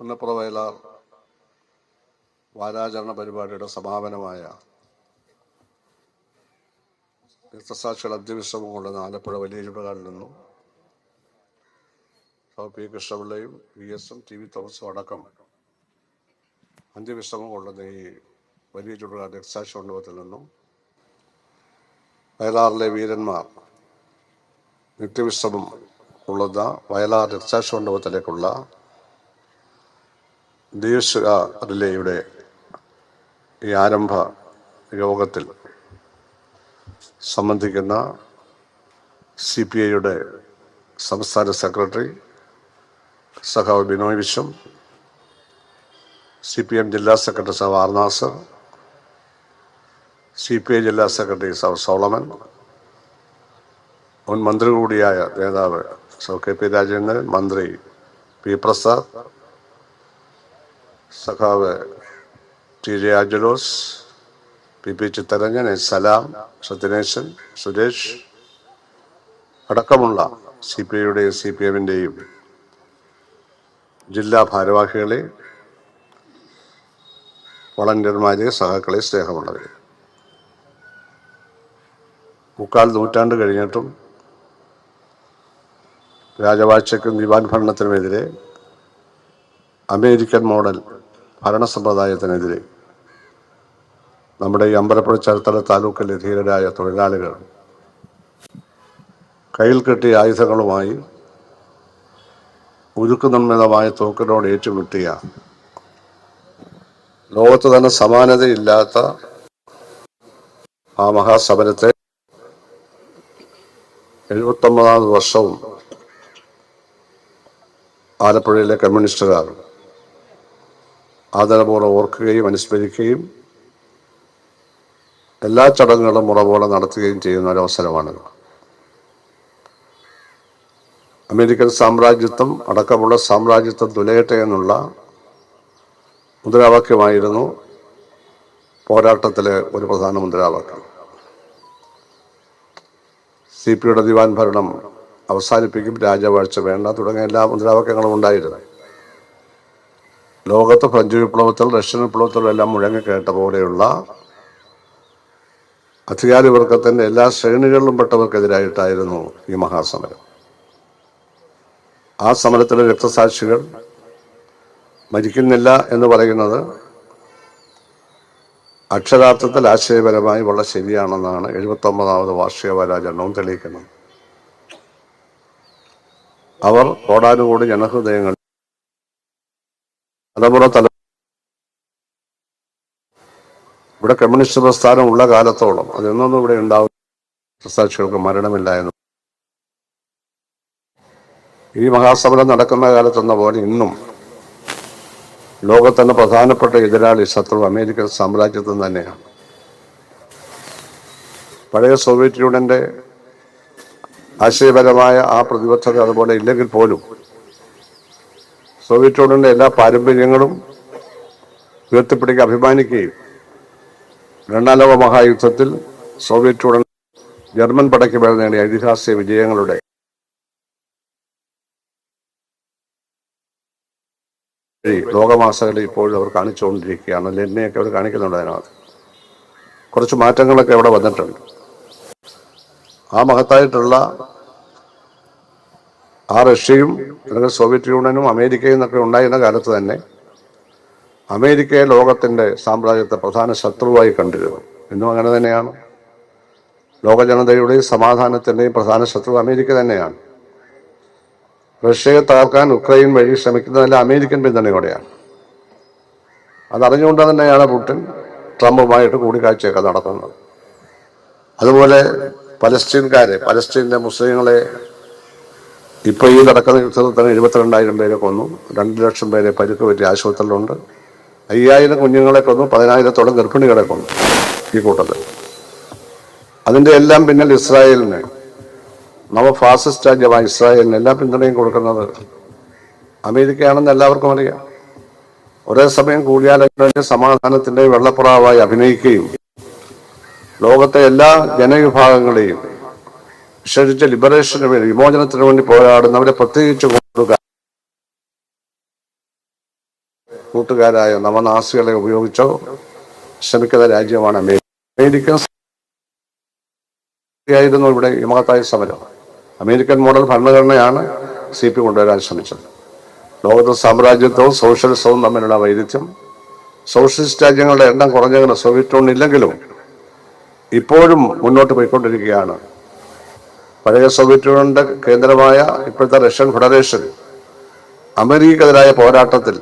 പുന്നപ്പുറ വയലാർ വാരാചരണ പരിപാടിയുടെ സമാപനമായ രക്തസാക്ഷികൾ അന്ത്യവിശ്രമം കൊള്ളുന്ന ആലപ്പുഴ വലിയ ചുടുകാടിൽ നിന്നും പി കൃഷ്ണപിള്ളയും VS-ഉം TV തോമസും അടക്കം അന്ത്യവിശ്രമം കൊള്ളുന്ന ഈ വലിയ ചുടുകാട് രക്തസാക്ഷി മണ്ഡപത്തിൽ നിന്നും വയലാറിലെ വീരന്മാർ നിത്യവിശ്രമം കൊള്ളുന്ന വയലാർ രക്തസാക്ഷി മണ്ഡപത്തിലേക്കുള്ള ദേശീയ റിലേയുടെ ഈ ആരംഭ യോഗത്തിൽ സംബന്ധിക്കുന്ന CPI-യുടെ സംസ്ഥാന സെക്രട്ടറി സഖാവ് ബിനോയ് വിശ്വം, CPM ജില്ലാ സെക്രട്ടറി സഖാവ് ആർ നാസർ, CPI ജില്ലാ സെക്രട്ടറി സഖാവ് സോളമൻ, മുൻ മന്ത്രി കൂടിയായ നേതാവ് KP രാജേന്ദ്രൻ, മന്ത്രി P പ്രസാദ്, സഖാവ് TJ ആഞ്ചലോസ്, PP ചിത്തരഞ്ജൻ, സലാം, സത്യനേശൻ, സുരേഷ് അടക്കമുള്ള CPI-യുടെയും CPM-ൻ്റെയും ജില്ലാ ഭാരവാഹികളെ, വളണ്ടിയർമാരെ, സഹാക്കളെ, സ്നേഹമുള്ളവരെ, 3/4 നൂറ്റാണ്ട് കഴിഞ്ഞിട്ടും രാജവാഴ്ചയ്ക്കും ദിവാൻ ഭരണത്തിനുമെതിരെ, അമേരിക്കൻ മോഡൽ ഭരണ സമ്പ്രദായത്തിനെതിരെ നമ്മുടെ ഈ അമ്പലപ്പുഴ ചരിത്ര താലൂക്കിലെ ധീരരായ തൊഴിലാളികൾ കയ്യിൽ കെട്ടിയ ആയുധങ്ങളുമായി ഉരുക്കുനിർമ്മിതമായ തോക്കിനോട് ഏറ്റുമുട്ടിയ ലോകത്ത് തന്നെ സമാനതയില്ലാത്ത ആ മഹാസമരത്തെ 79ാമത് വർഷവും ആലപ്പുഴയിലെ കമ്മ്യൂണിസ്റ്റുകാർ ആദരപൂർവ്വം ഓർക്കുകയും അനുസ്മരിക്കുകയും എല്ലാ ചടങ്ങുകളും മുറപോലെ നടത്തുകയും ചെയ്യുന്ന ഒരവസരമാണിത്. അമേരിക്കൻ സാമ്രാജ്യത്വം അടക്കമുള്ള സാമ്രാജ്യത്വം തുലയട്ടെ എന്നുള്ള മുദ്രാവാക്യമായിരുന്നു പോരാട്ടത്തിലെ ഒരു പ്രധാന മുദ്രാവാക്യം. CPI-യുടെ ദിവാൻ ഭരണം അവസാനിപ്പിക്കും, രാജവാഴ്ച വേണ്ട തുടങ്ങിയ എല്ലാ മുദ്രാവാക്യങ്ങളും ഉണ്ടായിരുന്നു. ലോകത്ത് ഫ്രഞ്ച് വിപ്ലവത്തിൽ, റഷ്യൻ വിപ്ലവത്തിലും എല്ലാം മുഴങ്ങിക്കേട്ട പോലെയുള്ള അധികാരവർഗത്തിൻ്റെ എല്ലാ ശ്രേണികളിലും പെട്ടവർക്കെതിരായിട്ടായിരുന്നു ഈ മഹാസമരം. ആ സമരത്തിലെ രക്തസാക്ഷികൾ മരിക്കുന്നില്ല എന്ന് പറയുന്നത് അക്ഷരാർത്ഥത്തിൽ ആശയപരമായി വളരെ ശരിയാണെന്നാണ് 79ാമത് വാർഷിക വാരാചരണവും തെളിയിക്കുന്നത്. അവർ കോടാനുകോടി ജനഹൃദയങ്ങൾ ഇവിടെ കമ്മ്യൂണിസ്റ്റ് പ്രസ്ഥാനം ഉള്ള കാലത്തോളം അതെന്നൊന്നും ഇവിടെ ഉണ്ടാവും രക്തസാക്ഷികൾക്ക് മരണമില്ല എന്ന്. ഈ മഹാസമരം നടക്കുന്ന കാലത്തെന്ന പോലെ ഇന്നും ലോകത്തിന്റെ പ്രധാനപ്പെട്ട എതിരാളി, ശത്രു അമേരിക്കൻ സാമ്രാജ്യത്വം തന്നെയാണ്. പഴയ സോവിയറ്റ് യൂണിയന്റെ ആശയപരമായ ആ പ്രതിബദ്ധത അതുപോലെ ഇല്ലെങ്കിൽ പോലും സോവിയറ്റ് യൂണിയന്റെ എല്ലാ പാരമ്പര്യങ്ങളും ഉയർത്തിപ്പിടിക്കുക, അഭിമാനിക്കുകയും 2ാം ലോക മഹായുദ്ധത്തിൽ സോവിയറ്റ് യൂണിയൻ ജർമ്മൻ പടയ്ക്ക് മേൽ നേടിയ ഐതിഹാസിക വിജയങ്ങളുടെ ലോകമാസകളെ ഇപ്പോഴും അവർ കാണിച്ചുകൊണ്ടിരിക്കുകയാണ്. ലെനിനെയൊക്കെ അവർ കാണിക്കുന്നുണ്ട്. അതിനകത്ത് കുറച്ച് മാറ്റങ്ങളൊക്കെ അവിടെ വന്നിട്ടുണ്ട്. ആ മഹത്തായിട്ടുള്ള ആ റഷ്യയും അല്ലെങ്കിൽ സോവിയറ്റ് യൂണിയനും അമേരിക്കയും എന്നൊക്കെ ഉണ്ടായിരുന്ന കാലത്ത് തന്നെ അമേരിക്കയെ ലോകത്തിൻ്റെ സാമ്രാജ്യത്തെ പ്രധാന ശത്രുവായി കണ്ടിരുന്നു. ഇന്നും അങ്ങനെ തന്നെയാണ്. ലോക ജനതയുടെയും സമാധാനത്തിൻ്റെയും പ്രധാന ശത്രു അമേരിക്ക തന്നെയാണ്. റഷ്യയെ തകർക്കാൻ ഉക്രൈൻ വഴി ശ്രമിക്കുന്നതെല്ലാം അമേരിക്കൻ പിന്തുണയോടെയാണ്. അതറിഞ്ഞുകൊണ്ട് തന്നെയാണ് പുടിൻ ട്രംപുമായിട്ട് കൂടിക്കാഴ്ചയൊക്കെ നടത്തുന്നത്. അതുപോലെ പലസ്തീനിലെ മുസ്ലിങ്ങളെ ഇപ്പോൾ ഈ നടക്കുന്ന യുദ്ധത്തിൽ തന്നെ 72,000 പേരെ കൊന്നു, 2 ലക്ഷം പേരെ പരിക്ക് പറ്റി ആശുപത്രിയിലുണ്ട്, 5,000 കുഞ്ഞുങ്ങളെ കൊന്നു, 10,000-ഓളം ഗർഭിണികളെ കൊന്നു ഈ കൂട്ടത്തിൽ. അതിൻ്റെ എല്ലാം പിന്നിൽ ഇസ്രായേലിന്, ഫാസിസ്റ്റ് രാജ്യമായ ഇസ്രായേലിന് എല്ലാ പിന്തുണയും കൊടുക്കുന്നത് അമേരിക്കയാണെന്ന് എല്ലാവർക്കും അറിയാം. ഒരേ സമയം കൂടിയാലോചനയുടെ സമാധാനത്തിന്റെ വെള്ളപ്പുറാവായി അഭിനയിക്കുകയും ലോകത്തെ എല്ലാ ജനവിഭാഗങ്ങളെയും വിശേഷിച്ച് ലിബറേഷന് വേണ്ടി, വിമോചനത്തിന് വേണ്ടി പോരാടുന്നവരെ പ്രത്യേകിച്ച് കൊടുക്കുക കൂട്ടുകാരായ നവനാസികളെ ഉപയോഗിച്ചോ ശ്രമിക്കുന്ന രാജ്യമാണ് അമേരിക്ക. അമേരിക്കൻ ആയിരുന്നു ഇവിടെ ഈ മഹത്തായ സമരം. അമേരിക്കൻ മോഡൽ ഭരണഘടനയാണ് CP കൊണ്ടുവരാൻ ശ്രമിച്ചത്. ലോകത്ത് സാമ്രാജ്യത്വവും സോഷ്യലിസവും തമ്മിലുള്ള വൈരുദ്ധ്യം, സോഷ്യലിസ്റ്റ് രാജ്യങ്ങളുടെ എണ്ണം കുറഞ്ഞങ്ങനെ സോവിയറ്റ് യൂണിയൻ ഇല്ലെങ്കിലും ഇപ്പോഴും മുന്നോട്ട് പോയിക്കൊണ്ടിരിക്കുകയാണ്. പഴയ സോവിയറ്റ് യൂണിയന്റെ കേന്ദ്രമായ ഇപ്പോഴത്തെ റഷ്യൻ ഫെഡറേഷൻ അമേരിക്കക്കെതിരായ പോരാട്ടത്തിൽ,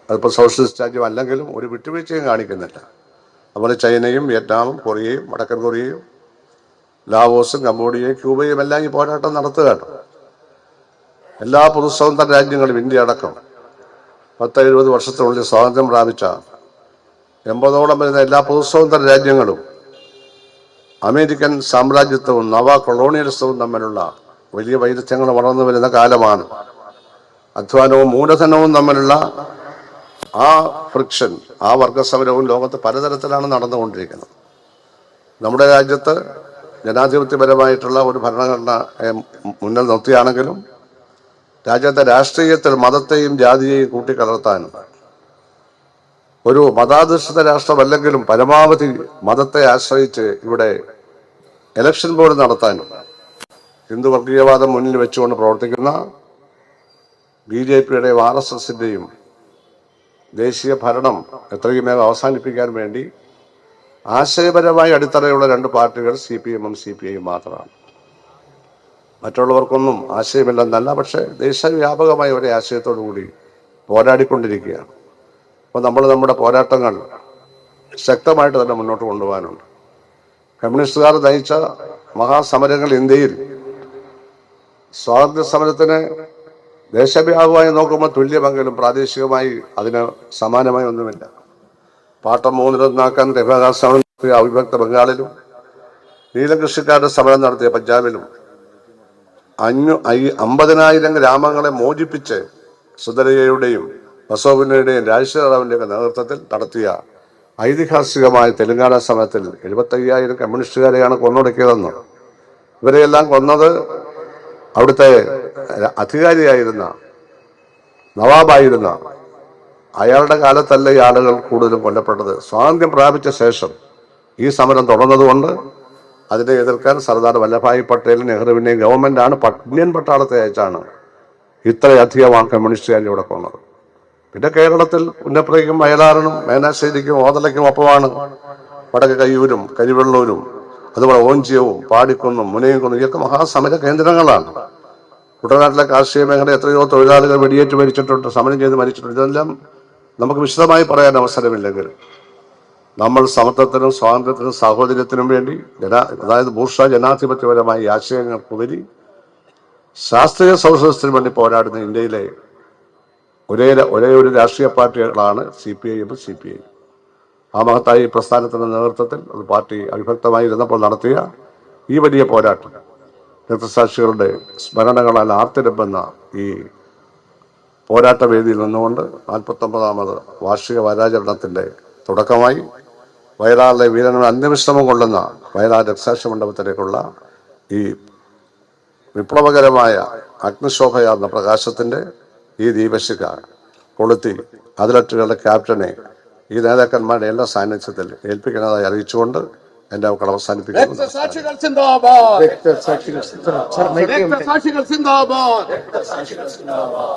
അതിപ്പോൾ സോഷ്യലിസ്റ്റ് രാജ്യം അല്ലെങ്കിലും ഒരു വിട്ടുവീഴ്ചയും കാണിക്കുന്നില്ല. അതുപോലെ ചൈനയും വിയറ്റ്നാമും കൊറിയയും വടക്കൻ കൊറിയയും ലാവോസും കംബോഡിയയും ക്യൂബയും എല്ലാം ഈ പോരാട്ടം നടത്തുകയാണ്. എല്ലാ പൊതുസ്വതന്ത്ര രാജ്യങ്ങളും ഇന്ത്യ അടക്കം 10-70 വർഷത്തിനുള്ളിൽ സ്വാതന്ത്ര്യം പ്രാപിച്ച 80ഓളം വരുന്ന എല്ലാ പൊതുസ്വതന്ത്ര രാജ്യങ്ങളും അമേരിക്കൻ സാമ്രാജ്യത്വവും നവ കൊളോണിയലിസവും തമ്മിലുള്ള വലിയ വൈരുദ്ധ്യങ്ങൾ വളർന്നു വരുന്ന കാലമാണ്. അധ്വാനവും മൂലധനവും തമ്മിലുള്ള ആ ഫ്രിക്ഷൻ, ആ വർഗസമരവും ലോകത്ത് പലതരത്തിലാണ് നടന്നുകൊണ്ടിരിക്കുന്നത്. നമ്മുടെ രാജ്യത്ത് ജനാധിപത്യപരമായിട്ടുള്ള ഒരു ഭരണഘടന മുന്നിൽ നിർത്തിയാണെങ്കിലും രാജ്യത്തെ രാഷ്ട്രീയത്തിൽ മതത്തെയും ജാതിയെയും കൂട്ടിക്കലർത്താനും, ഒരു മതാധിഷ്ഠിത രാഷ്ട്രമല്ലെങ്കിലും പരമാവധി മതത്തെ ആശ്രയിച്ച് ഇവിടെ ഇലക്ഷൻ ബോർഡ് നടത്താനും ഹിന്ദു വർഗീയവാദം മുന്നിൽ വെച്ചുകൊണ്ട് പ്രവർത്തിക്കുന്ന BJPയുടെയും RSSന്റെയും ദേശീയ ഭരണം എത്രയും വേഗം അവസാനിപ്പിക്കാൻ വേണ്ടി ആശയപരമായ അടിത്തറയുള്ള 2 പാർട്ടികൾ CPMഉം CPIയും മാത്രമാണ്. മറ്റുള്ളവർക്കൊന്നും ആശയമില്ലെന്നല്ല, പക്ഷെ ദേശവ്യാപകമായ ഒരേ ആശയത്തോടു കൂടി പോരാടിക്കൊണ്ടിരിക്കുകയാണ്. അപ്പോൾ നമ്മൾ നമ്മുടെ പോരാട്ടങ്ങൾ ശക്തമായിട്ട് തന്നെ മുന്നോട്ട് കൊണ്ടുപോകാനുണ്ട്. കമ്മ്യൂണിസ്റ്റുകാർ നയിച്ച മഹാസമരങ്ങൾ ഇന്ത്യയിൽ സ്വാതന്ത്ര്യ സമരത്തിന് ദേശവ്യാപകമായി നോക്കുമ്പോൾ തുല്യമെങ്കിലും പ്രാദേശികമായി അതിന് സമാനമായി ഒന്നുമില്ല. പാട്ടം 3-1 രഫാകാർ സമരം നടത്തിയ അവിഭക്ത ബംഗാളിലും നീലകൃഷിക്കാരുടെ സമരം നടത്തിയ പഞ്ചാബിലും 50,000 ഗ്രാമങ്ങളെ മോചിപ്പിച്ച് സുന്ദരയ്യയുടെയും ബസോവിന്റെയും രാജശേഖരറാവുവിന്റെയും നേതൃത്വത്തിൽ നടത്തിയ ഐതിഹാസികമായ തെലങ്കാന സമരത്തിൽ 75,000 കമ്മ്യൂണിസ്റ്റുകാരെയാണ് കൊന്നൊടുക്കിയതെന്ന്. ഇവരെയെല്ലാം കൊന്നത് അവിടുത്തെ അധികാരിയായിരുന്ന നവാബായിരുന്ന അയാളുടെ കാലത്തല്ല ഈ ആളുകൾ കൂടുതലും കൊല്ലപ്പെട്ടത്. സ്വാതന്ത്ര്യം പ്രാപിച്ച ശേഷം ഈ സമരം തുടർന്നതുകൊണ്ട് അതിനെ എതിർക്കാൻ സർദാർ വല്ലഭായ് പട്ടേലും നെഹ്റുവിനെയും ഗവൺമെന്റാണ് ഇന്ത്യൻ പട്ടാളത്തെ അയച്ചാണ് ഇത്രയധികം കമ്മ്യൂണിസ്റ്റുകാരെ ഇവിടെ കൊന്നത്. പിന്നെ കേരളത്തിൽ പുന്നപ്രയ്ക്കും വയലാറിനും മേനാശ്ശേരിക്കും ഓതലയ്ക്കും ഒപ്പമാണ് വടക്ക് കയ്യൂരും കരിവെള്ളൂരും അതുപോലെ ഓഞ്ചിയവും പാടിക്കുന്നും മുനയംകുന്നും ഇതൊക്കെ മഹാസമര കേന്ദ്രങ്ങളാണ്. കുട്ടനാട്ടിലെ കാർഷിക മേഖല എത്രയോ തൊഴിലാളികൾ വെടിയേറ്റ് മരിച്ചിട്ടുണ്ട്, സമരം ചെയ്ത് മരിച്ചിട്ടുണ്ട്. ഇതെല്ലാം നമുക്ക് വിശദമായി പറയാൻ അവസരമില്ലെങ്കിൽ നമ്മൾ സമത്വത്തിനും സ്വാതന്ത്ര്യത്തിനും സാഹോദര്യത്തിനും വേണ്ടി അതായത് ബൂർഷ്വാ ജനാധിപത്യപരമായ ആശയങ്ങൾക്കുപരി ശാസ്ത്രീയ സൗഹൃദത്തിനു വേണ്ടി പോരാടുന്ന ഇന്ത്യയിലെ ഒരേ ഒരു രാഷ്ട്രീയ പാർട്ടികളാണ് CPIയും CPIയും. ആ മഹത്തായ ഈ പ്രസ്ഥാനത്തിന്റെ നേതൃത്വത്തിൽ ഒരു പാർട്ടി അവിഭക്തമായിരുന്നപ്പോൾ നടത്തിയ ഈ വലിയ പോരാട്ടം രക്തസാക്ഷികളുടെ സ്മരണകളാൽ ആർത്തിരമ്പുന്ന ഈ പോരാട്ട വേദിയിൽ നിന്നുകൊണ്ട് 49ാമത് വാർഷിക വാരാചരണത്തിന്റെ തുടക്കമായി വയലാറിലെ വീരങ്ങളുടെ അന്ത്യവിശ്രമം കൊള്ളുന്ന വയലാർ രക്തസാക്ഷി മണ്ഡപത്തിലേക്കുള്ള ഈ വിപ്ലവകരമായ അഗ്നിശോഭയാർന്ന പ്രകാശത്തിന്റെ ഈ ദീപശിഖ കൊളുത്തി അതിലറ്റുകളുടെ ക്യാപ്റ്റനെ ഈ നേതാക്കന്മാരുടെ എല്ലാ സാന്നിധ്യത്തിൽ ഏൽപ്പിക്കുന്നതായി അറിയിച്ചുകൊണ്ട് എന്റെ അവകൾ അവസാനിപ്പിക്കുന്നു.